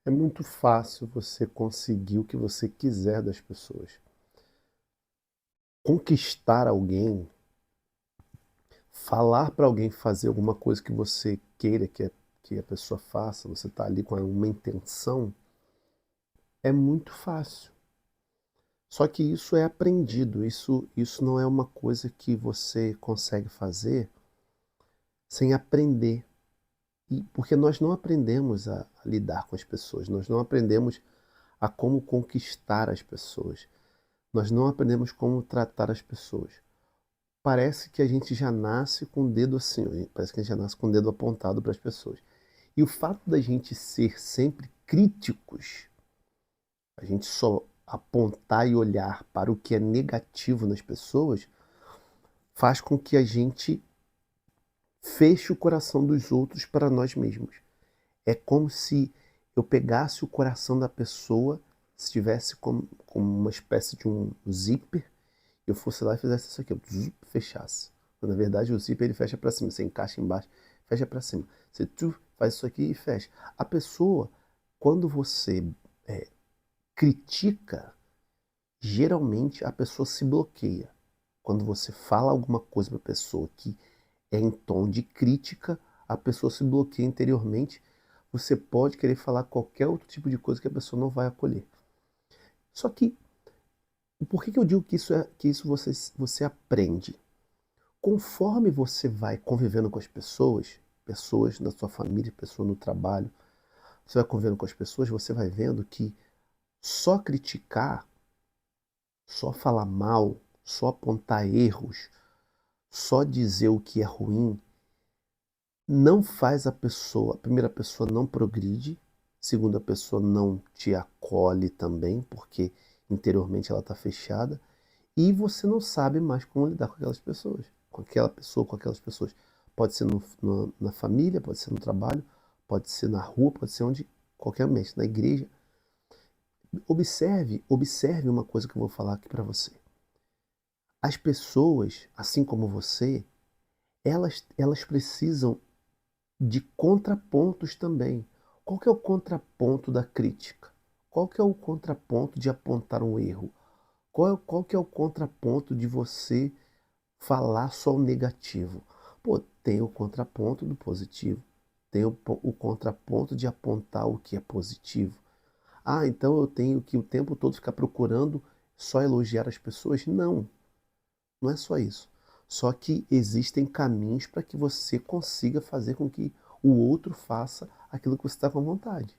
É muito fácil você conseguir o que você quiser das pessoas. Conquistar alguém, falar para alguém fazer alguma coisa que você queira que a pessoa faça, você está ali com uma intenção, é muito fácil. Só que isso é aprendido, isso não é uma coisa que você consegue fazer sem aprender. E porque nós não aprendemos a lidar com as pessoas, nós não aprendemos a como conquistar as pessoas, nós não aprendemos como tratar as pessoas. Parece que a gente já nasce com o dedo assim, parece que a gente já nasce com o dedo apontado para as pessoas. E o fato da gente ser sempre críticos, a gente só apontar e olhar para o que é negativo nas pessoas, faz com que a gente feche o coração dos outros para nós mesmos. É como se eu pegasse o coração da pessoa, se estivesse como uma espécie de um zíper, eu fosse lá e fizesse isso aqui, eu fechasse. Mas, na verdade, o zíper ele fecha para cima, você encaixa embaixo, fecha para cima. Você faz isso aqui e fecha. A pessoa, quando você é, critica, geralmente a pessoa se bloqueia. Quando você fala alguma coisa para a pessoa que é em tom de crítica, a pessoa se bloqueia interiormente. Você pode querer falar qualquer outro tipo de coisa que a pessoa não vai acolher. Só que, por que eu digo que isso você aprende? Conforme você vai convivendo com as pessoas, pessoas da sua família, pessoas no trabalho, você vai convivendo com as pessoas, você vai vendo que só criticar, só falar mal, só apontar erros, só dizer o que é ruim, não faz a primeira pessoa não progride, segunda pessoa não te acolhe também, porque interiormente ela está fechada, e você não sabe mais como lidar com aquelas pessoas, com aquela pessoa, com aquelas pessoas. Pode ser na família, pode ser no trabalho, pode ser na rua, pode ser onde, qualquer ambiente, na igreja. Observe uma coisa que eu vou falar aqui para você. As pessoas, assim como você, elas precisam de contrapontos também. Qual que é o contraponto da crítica? Qual que é o contraponto de apontar um erro? Qual que é o contraponto de você falar só o negativo? Pô, tem o contraponto do positivo. Tem o contraponto de apontar o que é positivo. Ah, então eu tenho que o tempo todo ficar procurando só elogiar as pessoas? Não, não é só isso. Só que existem caminhos para que você consiga fazer com que o outro faça aquilo que você está com vontade.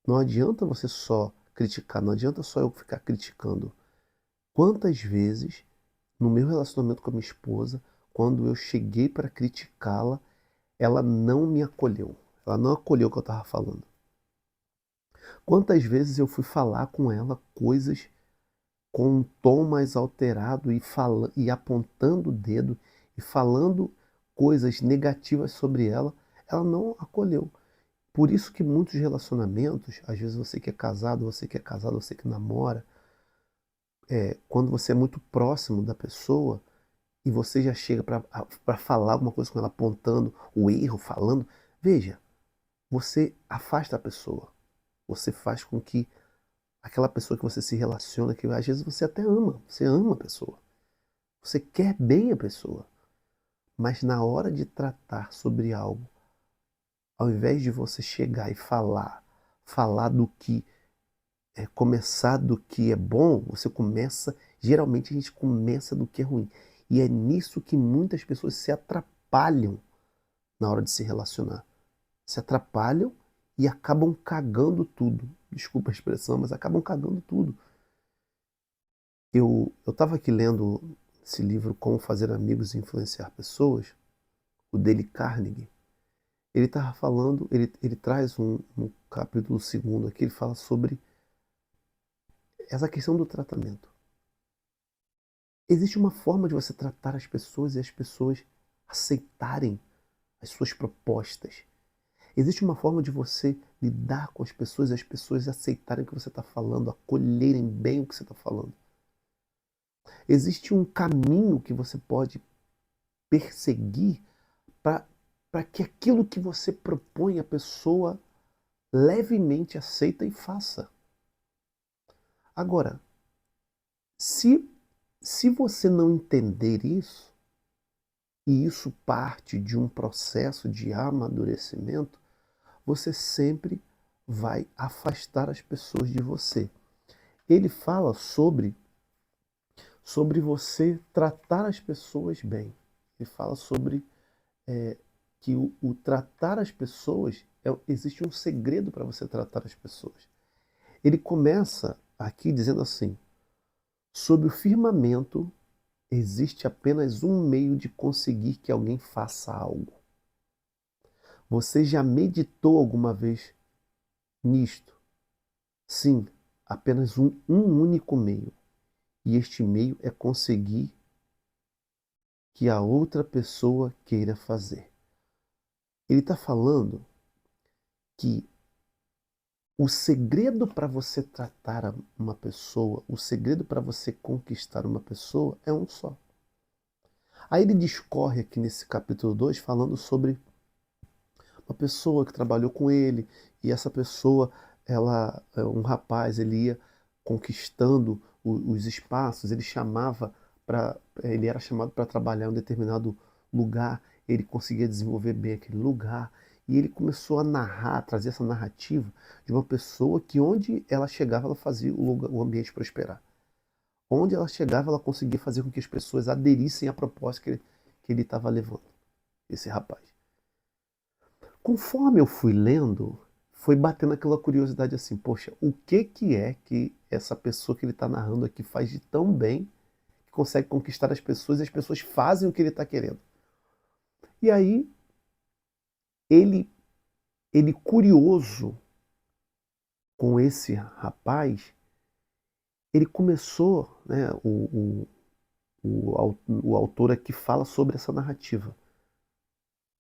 Não adianta você só criticar, não adianta só eu ficar criticando. Quantas vezes, no meu relacionamento com a minha esposa, quando eu cheguei para criticá-la, ela não me acolheu. Ela não acolheu o que eu estava falando. Quantas vezes eu fui falar com ela coisas com um tom mais alterado e apontando o dedo e falando coisas negativas sobre ela, ela não acolheu. Por isso que muitos relacionamentos, às vezes você que é casado, você que é casado, você que namora, quando você é muito próximo da pessoa e você já chega para falar alguma coisa com ela, apontando o erro, falando, veja, você afasta a pessoa. Você faz com que aquela pessoa que você se relaciona, que às vezes você até ama, você ama a pessoa. Você quer bem a pessoa, mas na hora de tratar sobre algo, ao invés de você chegar e falar do que começar do que é bom, você começa, geralmente a gente começa do que é ruim. E é nisso que muitas pessoas se atrapalham na hora de se relacionar. Se atrapalham e acabam cagando tudo. Desculpa a expressão, mas acabam cagando tudo. Eu estava aqui lendo esse livro Como Fazer Amigos e Influenciar Pessoas, o Dale Carnegie. Ele estava falando, ele traz no capítulo segundo aqui, ele fala sobre essa questão do tratamento. Existe uma forma de você tratar as pessoas e as pessoas aceitarem as suas propostas. Existe uma forma de você lidar com as pessoas e as pessoas aceitarem o que você está falando, acolherem bem o que você está falando. Existe um caminho que você pode perseguir para que aquilo que você propõe a pessoa levemente aceita e faça. Agora, se você não entender isso, e isso parte de um processo de amadurecimento, você sempre vai afastar as pessoas de você. Ele fala sobre você tratar as pessoas bem. Ele fala sobre que o tratar as pessoas, existe um segredo para você tratar as pessoas. Ele começa aqui dizendo assim: sob o firmamento existe apenas um meio de conseguir que alguém faça algo. Você já meditou alguma vez nisto? Sim, apenas um único meio. E este meio é conseguir que a outra pessoa queira fazer. Ele está falando que o segredo para você tratar uma pessoa, o segredo para você conquistar uma pessoa é um só. Aí ele discorre aqui nesse capítulo 2 falando sobre uma pessoa que trabalhou com ele, e essa pessoa, um rapaz, ele ia conquistando os espaços, ele era chamado para trabalhar em um determinado lugar, ele conseguia desenvolver bem aquele lugar, e ele começou a narrar, trazer essa narrativa de uma pessoa que onde ela chegava, ela fazia o ambiente prosperar. Onde ela chegava, ela conseguia fazer com que as pessoas aderissem à proposta que ele estava levando, esse rapaz. Conforme eu fui lendo, foi batendo aquela curiosidade assim, poxa, o que é que essa pessoa que ele está narrando aqui faz de tão bem que consegue conquistar as pessoas e as pessoas fazem o que ele está querendo? E aí, ele curioso com esse rapaz, ele começou, né, o autor aqui fala sobre essa narrativa,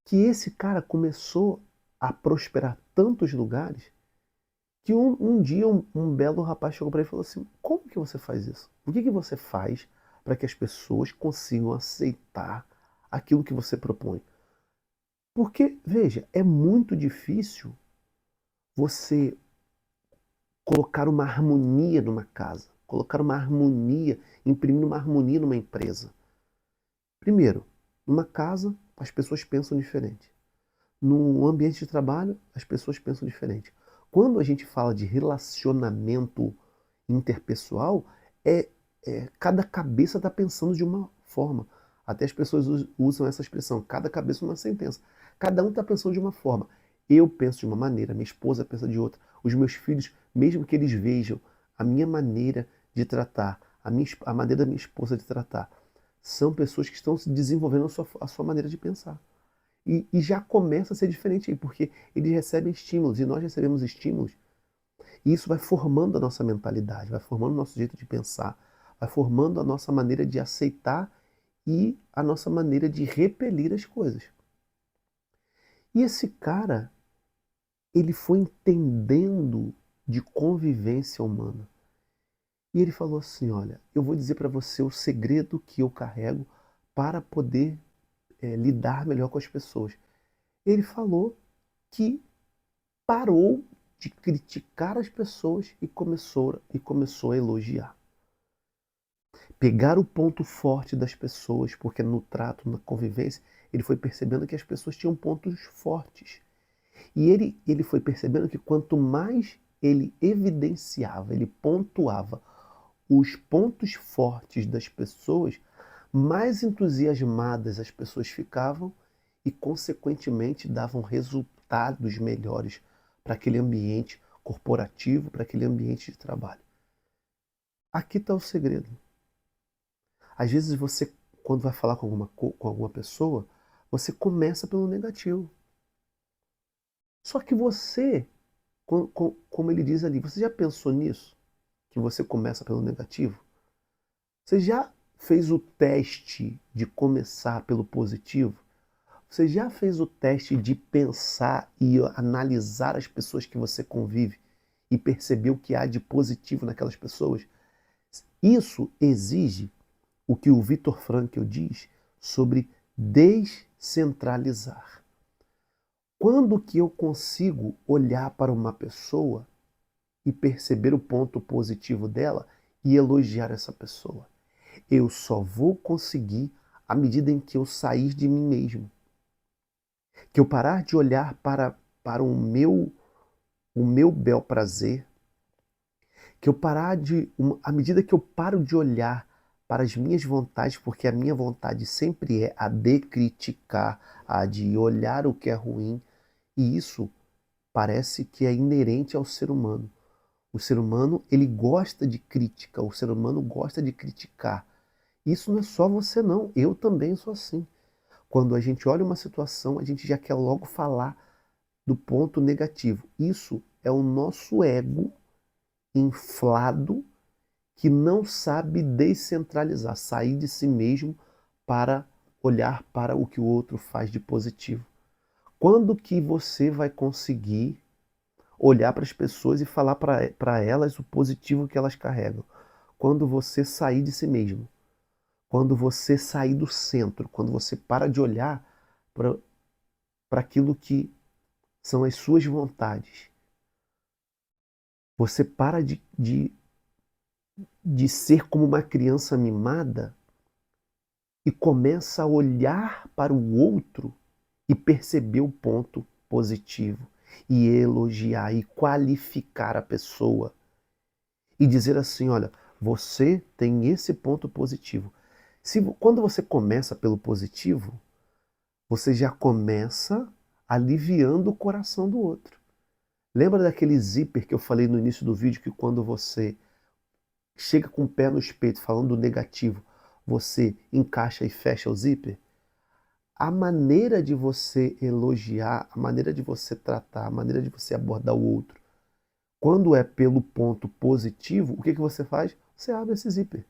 que esse cara começou a prosperar tantos lugares que um dia um belo rapaz chegou para ele e falou assim: como que você faz isso? O que você faz para que as pessoas consigam aceitar aquilo que você propõe? Porque, veja, é muito difícil você colocar uma harmonia numa casa, colocar uma harmonia, imprimir uma harmonia numa empresa. Primeiro, numa casa, as pessoas pensam diferente. No ambiente de trabalho, as pessoas pensam diferente. Quando a gente fala de relacionamento interpessoal, é, cada cabeça está pensando de uma forma. Até as pessoas usam essa expressão, cada cabeça uma sentença. Cada um está pensando de uma forma. Eu penso de uma maneira, minha esposa pensa de outra. Os meus filhos, mesmo que eles vejam a minha maneira de tratar, a maneira da minha esposa de tratar, são pessoas que estão se desenvolvendo a sua maneira de pensar. E já começa a ser diferente aí, porque eles recebem estímulos e nós recebemos estímulos. E isso vai formando a nossa mentalidade, vai formando o nosso jeito de pensar, vai formando a nossa maneira de aceitar e a nossa maneira de repelir as coisas. E esse cara, ele foi entendendo de convivência humana. E ele falou assim: olha, eu vou dizer para você o segredo que eu carrego para poder lidar melhor com as pessoas. Ele falou que parou de criticar as pessoas e começou a elogiar. Pegar o ponto forte das pessoas, porque no trato, na convivência, ele foi percebendo que as pessoas tinham pontos fortes. E ele foi percebendo que quanto mais ele evidenciava, ele pontuava os pontos fortes das pessoas, mais entusiasmadas as pessoas ficavam e, consequentemente, davam resultados melhores para aquele ambiente corporativo, para aquele ambiente de trabalho. Aqui está o segredo. Às vezes você, quando vai falar com alguma pessoa, você começa pelo negativo. Só que você, como ele diz ali, você já pensou nisso? Que você começa pelo negativo? Você já fez o teste de começar pelo positivo? Você já fez o teste de pensar e analisar as pessoas que você convive e perceber o que há de positivo naquelas pessoas? Isso exige o que o Viktor Frankl diz sobre descentralizar. Quando que eu consigo olhar para uma pessoa e perceber o ponto positivo dela e elogiar essa pessoa? Eu só vou conseguir à medida em que eu sair de mim mesmo. Que eu parar de olhar para o meu bel prazer, que eu parar de, à medida que eu paro de olhar para as minhas vontades, porque a minha vontade sempre é a de criticar, a de olhar o que é ruim, e isso parece que é inerente ao ser humano. O ser humano, ele gosta de crítica, o ser humano gosta de criticar. Isso não é só você não, eu também sou assim. Quando a gente olha uma situação, a gente já quer logo falar do ponto negativo. Isso é o nosso ego inflado que não sabe descentralizar, sair de si mesmo para olhar para o que o outro faz de positivo. Quando que você vai conseguir olhar para as pessoas e falar para elas o positivo que elas carregam? Quando você sair de si mesmo. Quando você sair do centro. Quando você para de olhar para aquilo que são as suas vontades. Você para de ser como uma criança mimada e começa a olhar para o outro e perceber o ponto positivo e elogiar e qualificar a pessoa e dizer assim, olha, você tem esse ponto positivo. Quando você começa pelo positivo, você já começa aliviando o coração do outro. Lembra daquele zíper que eu falei no início do vídeo que quando você chega com o pé no espeto falando do negativo, você encaixa e fecha o zíper? A maneira de você elogiar, a maneira de você tratar, a maneira de você abordar o outro, quando é pelo ponto positivo, o que você faz? Você abre esse zíper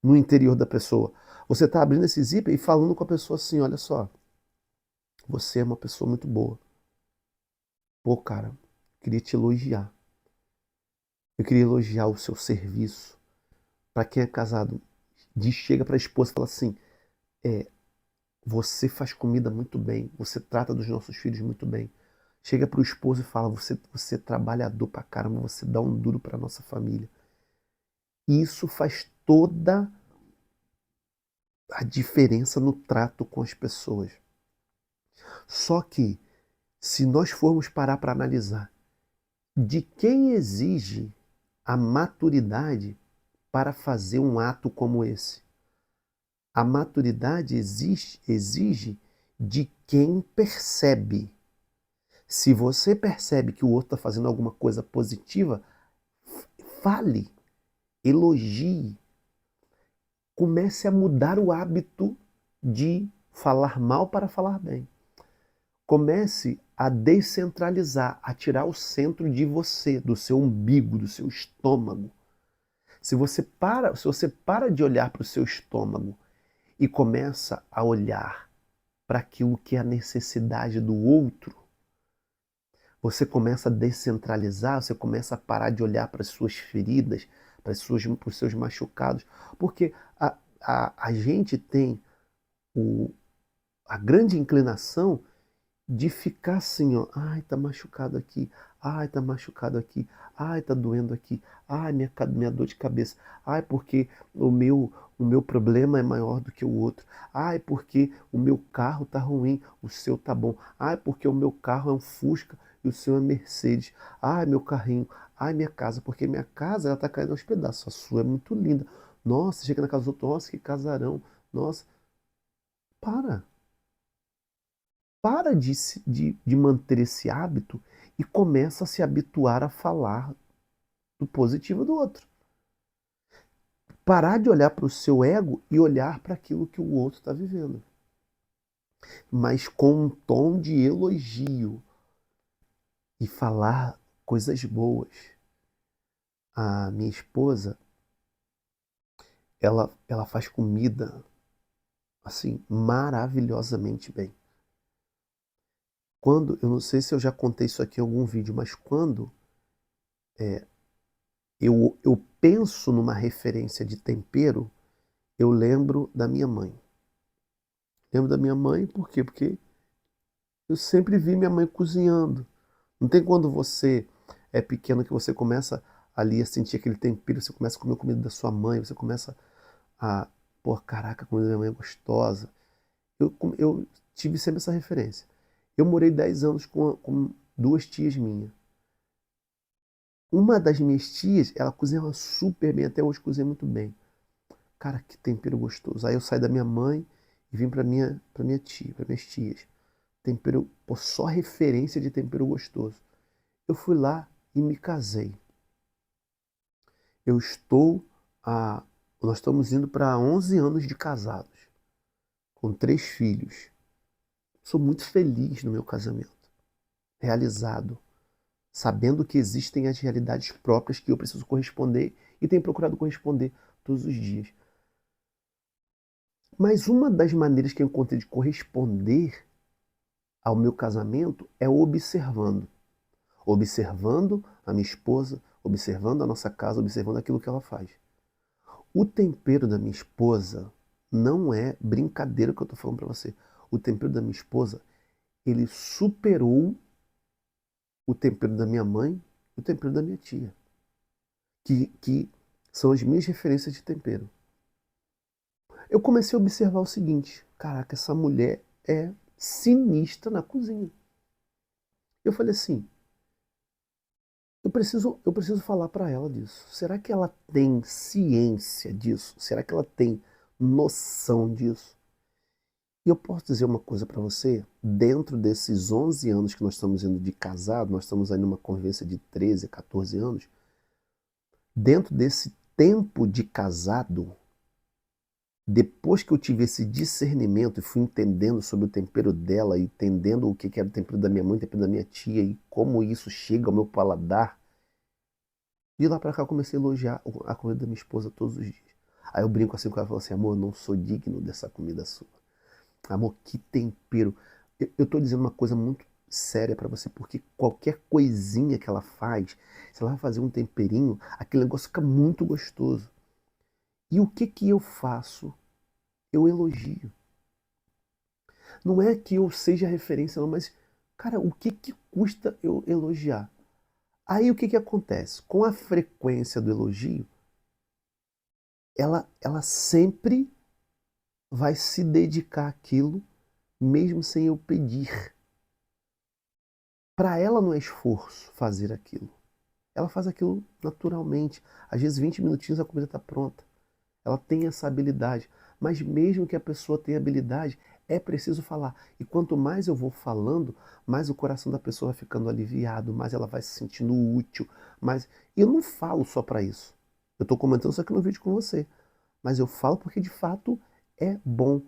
no interior da pessoa. Você está abrindo esse zíper e falando com a pessoa assim, olha só, você é uma pessoa muito boa. Pô, cara, queria te elogiar. Eu queria elogiar o seu serviço. Para quem é casado, chega para a esposa e fala assim, você faz comida muito bem, você trata dos nossos filhos muito bem. Chega para o esposo e fala, você é trabalhador pra caramba, você dá um duro para nossa família. Isso faz toda a diferença no trato com as pessoas. Só que, se nós formos parar para analisar, de quem exige a maturidade para fazer um ato como esse? A maturidade exige de quem percebe. Se você percebe que o outro está fazendo alguma coisa positiva, fale, elogie, comece a mudar o hábito de falar mal para falar bem. Comece a descentralizar, a tirar o centro de você, do seu umbigo, do seu estômago. Se você para de olhar para o seu estômago e começa a olhar para aquilo que é a necessidade do outro, você começa a descentralizar, você começa a parar de olhar para as suas feridas, para os seus machucados, porque a gente tem a grande inclinação de ficar assim, ó, ai, tá machucado aqui, ai, tá machucado aqui, ai, tá doendo aqui, ai, minha dor de cabeça, ai, porque o meu problema é maior do que o outro, ai, porque o meu carro tá ruim, o seu tá bom, ai, porque o meu carro é um Fusca e o seu é Mercedes, ai, meu carrinho, ai, minha casa, porque minha casa, ela tá caindo aos pedaços, a sua é muito linda, nossa, chega na casa do outro, nossa, que casarão, nossa, para. Para de manter esse hábito e começa a se habituar a falar do positivo do outro. Parar de olhar para o seu ego e olhar para aquilo que o outro está vivendo. Mas com um tom de elogio e falar coisas boas. A minha esposa, ela faz comida assim maravilhosamente bem. Eu não sei se eu já contei isso aqui em algum vídeo, mas quando eu penso numa referência de tempero, eu lembro da minha mãe. Lembro da minha mãe, por quê? Porque Eu sempre vi minha mãe cozinhando. Não tem quando você é pequeno que você começa ali a sentir aquele tempero, você começa a comer comida da sua mãe, você começa a, pô, caraca, a comida da minha mãe é gostosa. Eu tive sempre essa referência. Eu morei 10 anos com duas tias minhas. Uma das minhas tias, ela cozinhava super bem, até hoje cozinha muito bem. Cara, que tempero gostoso. Aí eu saí da minha mãe e vim pra minha tia, para minhas tias. Tempero, pô, só referência de tempero gostoso. Eu fui lá e me casei. Eu estou a, nós estamos indo para 11 anos de casados, com 3 filhos. Sou muito feliz no meu casamento, realizado, sabendo que existem as realidades próprias que eu preciso corresponder e tenho procurado corresponder todos os dias. Mas uma das maneiras que eu encontrei de corresponder ao meu casamento é observando. Observando a minha esposa, observando a nossa casa, observando aquilo que ela faz. O tempero da minha esposa não é brincadeira que eu estou falando para você. O tempero da minha esposa, ele superou o tempero da minha mãe e o tempero da minha tia, que são as minhas referências de tempero. Eu comecei a observar o seguinte: caraca, essa mulher é sinistra na cozinha. Eu falei assim, eu preciso falar para ela disso. Será que ela tem ciência disso? Será que ela tem noção disso? E eu posso dizer uma coisa para você, dentro desses 11 anos que nós estamos indo de casado, nós estamos aí numa convivência de 13, 14 anos, dentro desse tempo de casado, depois que eu tive esse discernimento e fui entendendo sobre o tempero dela, e entendendo o que era o tempero da minha mãe, o tempero da minha tia e como isso chega ao meu paladar, de lá pra cá eu comecei a elogiar a comida da minha esposa todos os dias. Aí eu brinco assim com ela e falo assim, amor, eu não sou digno dessa comida sua. Amor, que tempero. Eu tô dizendo uma coisa muito séria pra você, porque qualquer coisinha que ela faz, se ela vai fazer um temperinho, aquele negócio fica muito gostoso. E o que que eu faço? Eu elogio. Não é que eu seja referência, não, mas, cara, o que que custa eu elogiar? Aí o que que acontece? Com a frequência do elogio, ela sempre vai se dedicar àquilo, mesmo sem eu pedir. Para ela não é esforço fazer aquilo. Ela faz aquilo naturalmente. Às vezes 20 minutinhos a comida está pronta. Ela tem essa habilidade. Mas mesmo que a pessoa tenha habilidade, é preciso falar. E quanto mais eu vou falando, mais o coração da pessoa vai ficando aliviado, mais ela vai se sentindo útil. Mais... E eu não falo só para isso. Eu estou comentando isso aqui no vídeo com você. Mas eu falo porque de fato é bom.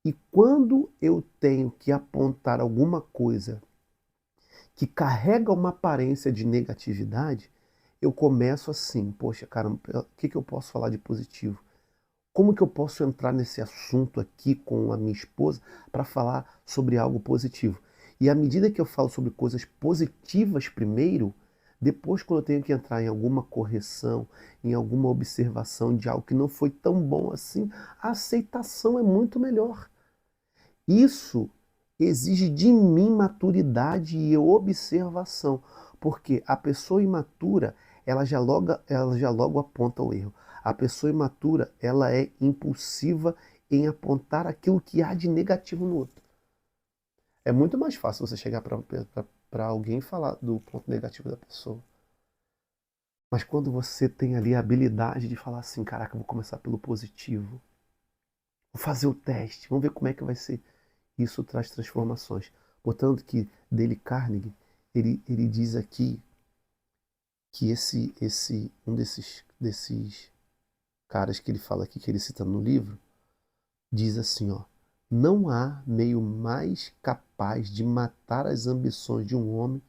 E quando eu tenho que apontar alguma coisa que carrega uma aparência de negatividade, eu começo assim, poxa, cara, o que que eu posso falar de positivo? Como que eu posso entrar nesse assunto aqui com a minha esposa para falar sobre algo positivo? E à medida que eu falo sobre coisas positivas primeiro, depois quando eu tenho que entrar em alguma correção, em alguma observação de algo que não foi tão bom assim, a aceitação é muito melhor. Isso exige de mim maturidade e observação, porque a pessoa imatura, ela já logo aponta o erro. A pessoa imatura, ela é impulsiva em apontar aquilo que há de negativo no outro. É muito mais fácil você chegar para alguém e falar do ponto negativo da pessoa. Mas quando você tem ali a habilidade de falar assim, caraca, eu vou começar pelo positivo, vou fazer o teste, vamos ver como é que vai ser. Isso traz transformações. Portanto, que Dale Carnegie, ele diz aqui que um desses caras que ele fala aqui, que ele cita no livro, diz assim, ó, não há meio mais capaz de matar as ambições de um homem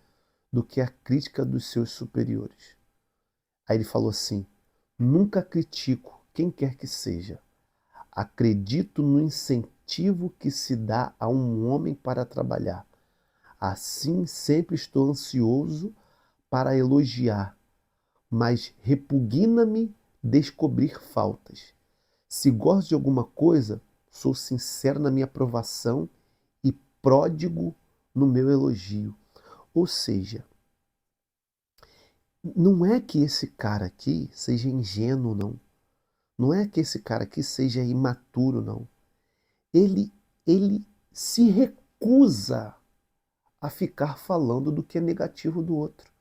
do que a crítica dos seus superiores. Aí ele falou assim, nunca critico quem quer que seja. Acredito no incentivo que se dá a um homem para trabalhar. Assim, sempre estou ansioso para elogiar, mas repugna-me descobrir faltas. Se gosto de alguma coisa, sou sincero na minha aprovação e pródigo no meu elogio. Ou seja, não é que esse cara aqui seja ingênuo, não. Não é que esse cara aqui seja imaturo, não. Ele se recusa a ficar falando do que é negativo do outro.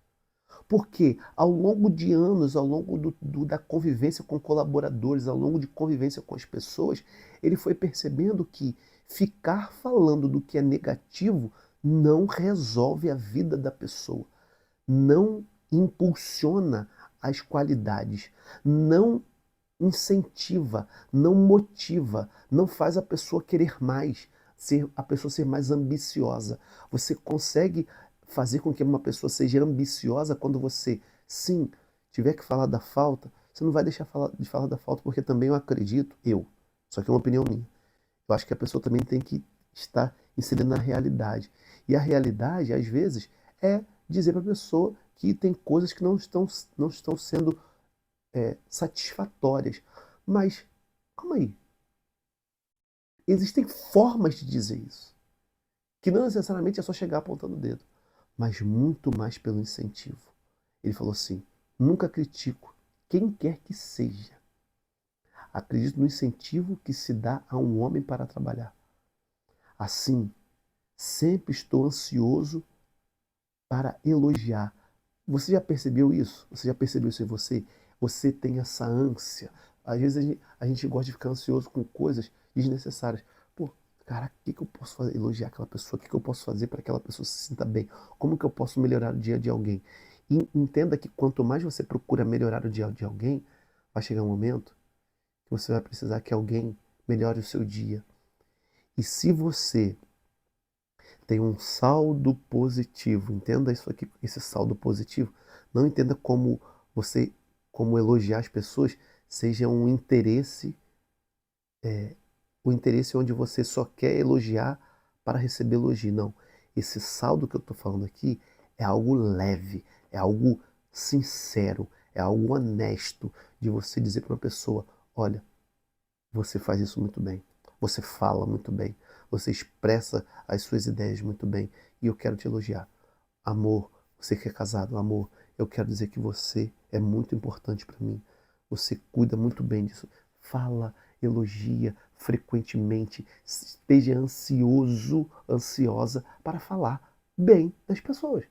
Porque ao longo de anos, ao longo da convivência com colaboradores, ao longo de convivência com as pessoas, ele foi percebendo que ficar falando do que é negativo não resolve a vida da pessoa, não impulsiona as qualidades, não incentiva, não motiva, não faz a pessoa querer mais, a pessoa ser mais ambiciosa. Você consegue fazer com que uma pessoa seja ambiciosa quando você, sim, tiver que falar da falta, você não vai deixar de falar da falta, porque também eu acredito, só que é uma opinião minha, eu acho que a pessoa também tem que estar inserida na realidade. E a realidade, às vezes, é dizer para a pessoa que tem coisas que não estão sendo satisfatórias. Mas, calma aí. Existem formas de dizer isso. Que não necessariamente é só chegar apontando o dedo, mas muito mais pelo incentivo. Ele falou assim: nunca critico quem quer que seja. Acredito no incentivo que se dá a um homem para trabalhar. Assim, sempre estou ansioso para elogiar. Você já percebeu isso? Você já percebeu isso em você? Você tem essa ânsia. Às vezes a gente gosta de ficar ansioso com coisas desnecessárias. Pô, cara, o que que eu posso fazer? Elogiar aquela pessoa? O que que eu posso fazer para aquela pessoa se sinta bem? Como que eu posso melhorar o dia de alguém? E entenda que quanto mais você procura melhorar o dia de alguém, vai chegar um momento que você vai precisar que alguém melhore o seu dia. E se você tem um saldo positivo. Entenda isso aqui, esse saldo positivo. Não entenda como você, como elogiar as pessoas, seja um interesse, o interesse onde você só quer elogiar para receber elogio. Não. Esse saldo que eu estou falando aqui é algo leve, é algo sincero, é algo honesto de você dizer para uma pessoa: olha, você faz isso muito bem. Você fala muito bem. Você expressa as suas ideias muito bem. E eu quero te elogiar. Amor, você que é casado, amor, eu quero dizer que você é muito importante para mim. Você cuida muito bem disso. Fala, elogia frequentemente. Esteja ansioso, ansiosa para falar bem das pessoas.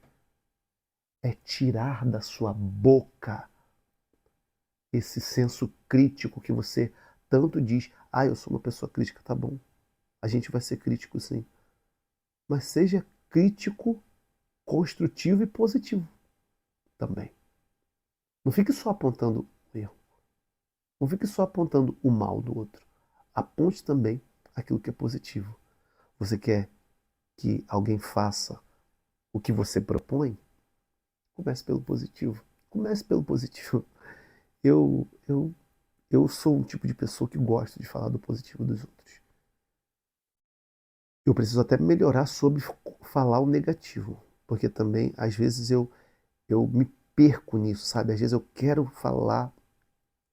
É tirar da sua boca esse senso crítico que você tanto diz: ah, eu sou uma pessoa crítica, tá bom. A gente vai ser crítico sim. Mas seja crítico, construtivo e positivo também. Não fique só apontando o erro. Não fique só apontando o mal do outro. Aponte também aquilo que é positivo. Você quer que alguém faça o que você propõe? Comece pelo positivo. Comece pelo positivo. Eu, eu, eu sou um tipo de pessoa que gosta de falar do positivo dos outros. Eu preciso até melhorar sobre falar o negativo, porque também às vezes eu me perco nisso, sabe? Às vezes eu quero falar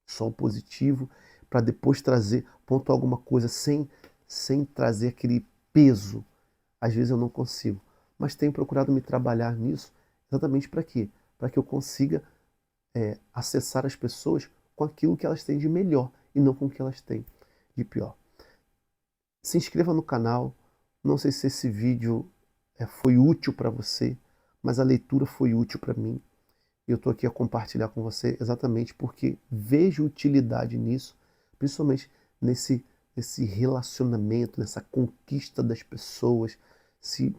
só o positivo para depois trazer, pontuar alguma coisa sem trazer aquele peso. Às vezes eu não consigo, mas tenho procurado me trabalhar nisso exatamente para quê? Para que eu consiga acessar as pessoas com aquilo que elas têm de melhor e não com o que elas têm de pior. Se inscreva no canal. Não sei se esse vídeo foi útil para você, mas a leitura foi útil para mim. Eu estou aqui a compartilhar com você exatamente porque vejo utilidade nisso, principalmente nesse relacionamento, nessa conquista das pessoas,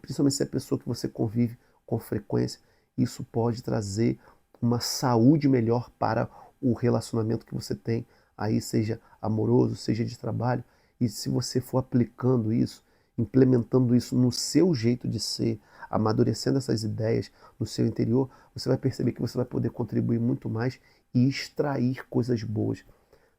principalmente se é a pessoa que você convive com frequência, isso pode trazer uma saúde melhor para o relacionamento que você tem, aí seja amoroso, seja de trabalho, e se você for aplicando isso, implementando isso no seu jeito de ser, amadurecendo essas ideias no seu interior, você vai perceber que você vai poder contribuir muito mais e extrair coisas boas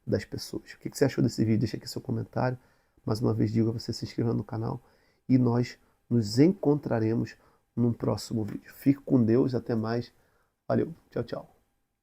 das pessoas. O que você achou desse vídeo? Deixa aqui seu comentário. Mais uma vez digo a você se inscrever no canal e nós nos encontraremos num próximo vídeo. Fique com Deus, até mais. Valeu, tchau, tchau.